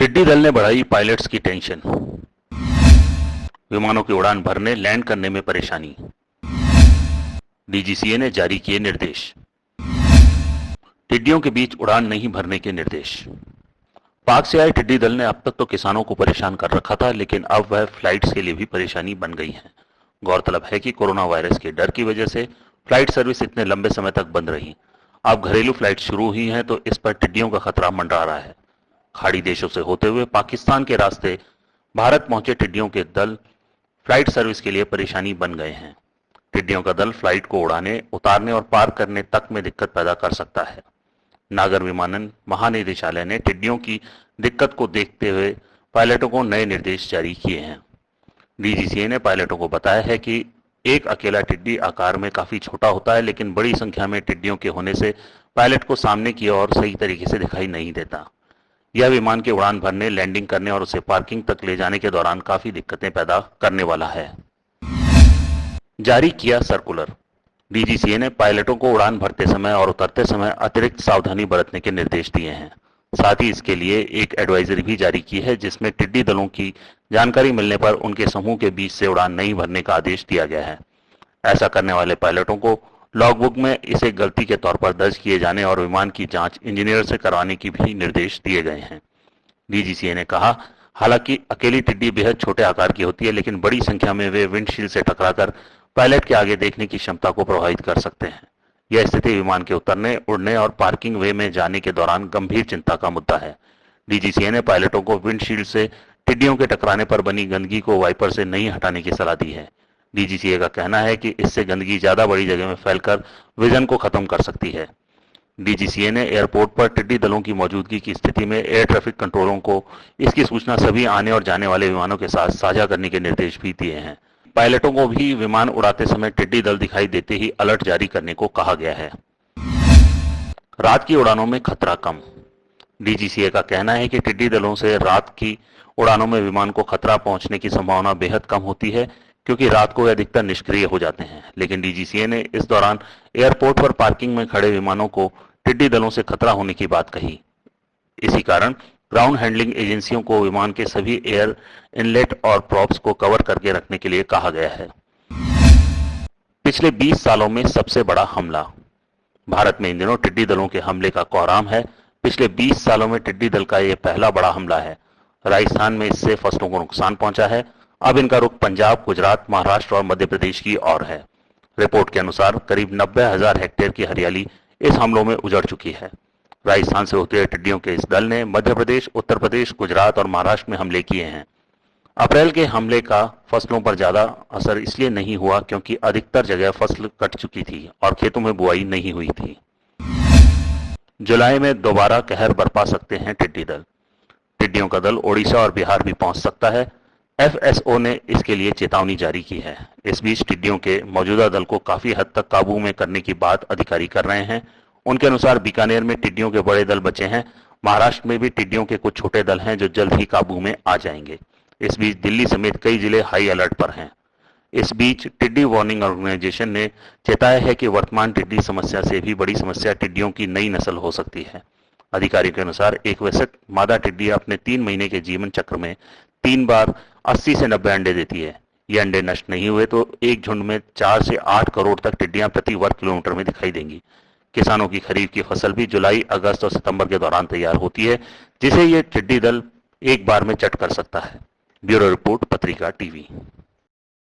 टिड्डी दल ने बढ़ाई पायलट्स की टेंशन। विमानों की उड़ान भरने लैंड करने में परेशानी। डीजीसीए ने जारी किए निर्देश। टिड्डियों के बीच उड़ान नहीं भरने के निर्देश। पाक से आए टिड्डी दल ने अब तक तो किसानों को परेशान कर रखा था, लेकिन अब वह फ्लाइट्स के लिए भी परेशानी बन गई है। गौरतलब है कि कोरोना वायरस के डर की वजह से फ्लाइट सर्विस इतने लंबे समय तक बंद रही। अब घरेलू फ्लाइट शुरू हुई हैं तो इस पर टिड्डियों का खतरा मंडरा रहा है। खाड़ी देशों से होते हुए पाकिस्तान के रास्ते भारत पहुंचे टिड्डियों के दल फ्लाइट सर्विस के लिए परेशानी बन गए हैं। टिड्डियों का दल फ्लाइट को उड़ाने, उतारने और पार करने तक में दिक्कत पैदा कर सकता है। नागर विमानन महानिदेशालय ने टिड्डियों की दिक्कत को देखते हुए पायलटों को नए निर्देश जारी किए हैं। डीजीसीए ने पायलटों को बताया है कि एक अकेला टिड्डी आकार में काफी छोटा होता है, लेकिन बड़ी संख्या में टिड्डियों के होने से पायलट को सामने की ओर सही तरीके से दिखाई नहीं देता। यह विमान के उड़ान भरने, लैंडिंग करने और उसे पार्किंग तक ले जाने के दौरान काफी दिक्कतें पैदा करने वाला है। जारी किया सर्कुलर। डीजीसीए ने पायलटों को उड़ान भरते समय और उतरते समय अतिरिक्त सावधानी बरतने के निर्देश दिए हैं। साथ ही इसके लिए एक एडवाइजरी भी जारी की है, जिसमें टिड्डी दलों की जानकारी मिलने पर उनके समूह के बीच से उड़ान नहीं भरने का आदेश दिया गया है। ऐसा करने वाले पायलटों को लॉगबुक में इसे गलती के तौर पर दर्ज किए जाने और विमान की जांच इंजीनियर से करवाने की भी निर्देश दिए गए हैं। डीजीसीए ने कहा, हालांकि अकेली टिड्डी बेहद छोटे आकार की होती है, लेकिन बड़ी संख्या में वे विंडशील्ड से टकराकर पायलट के आगे देखने की क्षमता को प्रभावित कर सकते हैं। यह स्थिति विमान के उतरने, उड़ने और पार्किंग वे में जाने के दौरान गंभीर चिंता का मुद्दा है। डीजीसीए ने पायलटों को विंडशील्ड से टिड्डियों के टकराने पर बनी गंदगी को वाइपर से नहीं हटाने की सलाह दी है। डीजीसीए का कहना है कि इससे गंदगी ज्यादा बड़ी जगह में फैलकर विजन को खत्म कर सकती है। डीजीसीए ने एयरपोर्ट पर टिड्डी दलों की मौजूदगी की स्थिति में एयर ट्रैफिक कंट्रोलों को इसकी सूचना सभी आने और जाने वाले विमानों के साथ साझा करने के निर्देश भी दिए हैं। पायलटों को भी विमान उड़ाते समय टिड्डी दल दिखाई देते ही अलर्ट जारी करने को कहा गया है। रात की उड़ानों में खतरा कम। डीजीसीए का कहना है कि टिड्डी दलों से रात की उड़ानों में विमान को खतरा पहुंचने की संभावना बेहद कम होती है, क्योंकि रात को वे अधिकतर निष्क्रिय हो जाते हैं। लेकिन डीजीसीए ने इस दौरान एयरपोर्ट पर पार्किंग में खड़े विमानों को टिड्डी दलों से खतरा होने की बात कही। इसी कारण ग्राउंड हैंडलिंग एजेंसियों को विमान के सभी एयर इनलेट और प्रॉप्स को कवर करके रखने के लिए कहा गया है। पिछले 20 सालों में सबसे बड़ा हमला। भारत में इन दिनों टिड्डी दलों के हमले का कोहराम है। पिछले 20 सालों में टिड्डी दल का यह पहला बड़ा हमला है। राजस्थान में इससे फसलों को नुकसान पहुंचा है। अब इनका रुख पंजाब, गुजरात, महाराष्ट्र और मध्य प्रदेश की ओर है। रिपोर्ट के अनुसार करीब 90,000 हेक्टेयर की हरियाली इस हमलों में उजड़ चुकी है। राजस्थान से होते हुए टिड्डियों के इस दल ने मध्य प्रदेश, उत्तर प्रदेश, गुजरात और महाराष्ट्र में हमले किए हैं। अप्रैल के हमले का फसलों पर ज्यादा असर इसलिए नहीं हुआ क्योंकि अधिकतर जगह फसल कट चुकी थी और खेतों में बुआई नहीं हुई थी। जुलाई में दोबारा कहर बरपा सकते हैं टिड्डी दल। टिड्डियों का दल ओडिशा और बिहार भी पहुंच सकता है। एफएसओ ने इसके लिए चेतावनी जारी की है। इस बीच टिड्डियों के मौजूदा दल को काफी हद तक काबू में करने की बात अधिकारी कर रहे हैं। उनके अनुसार बीकानेर में टिड्डियों के बड़े दल बचे हैं। महाराष्ट्र में भी टिड्डियों के कुछ छोटे दल हैं जो जल्द ही काबू में आ जाएंगे। इस बीच दिल्ली समेत कई जिले हाई अलर्ट पर हैं। इस बीच टिड्डी वार्निंग ऑर्गेनाइजेशन ने चेताया है कि वर्तमान टिड्डी समस्या से भी बड़ी समस्या टिड्डियों की नई नस्ल हो सकती है। अधिकारी के अनुसार एक वयस्क मादा टिड्डी अपने 3 महीने के जीवन चक्र में 3 बार 80 से 90 अंडे देती है। ये अंडे नष्ट नहीं हुए तो एक झुंड में 4 से 8 करोड़ तक टिड्डियां प्रति वर्ग किलोमीटर में दिखाई देंगी। किसानों की खरीफ की फसल भी जुलाई, अगस्त और सितंबर के दौरान तैयार होती है, जिसे ये टिड्डी दल एक बार में चट कर सकता है। ब्यूरो रिपोर्ट, पत्रिका टीवी।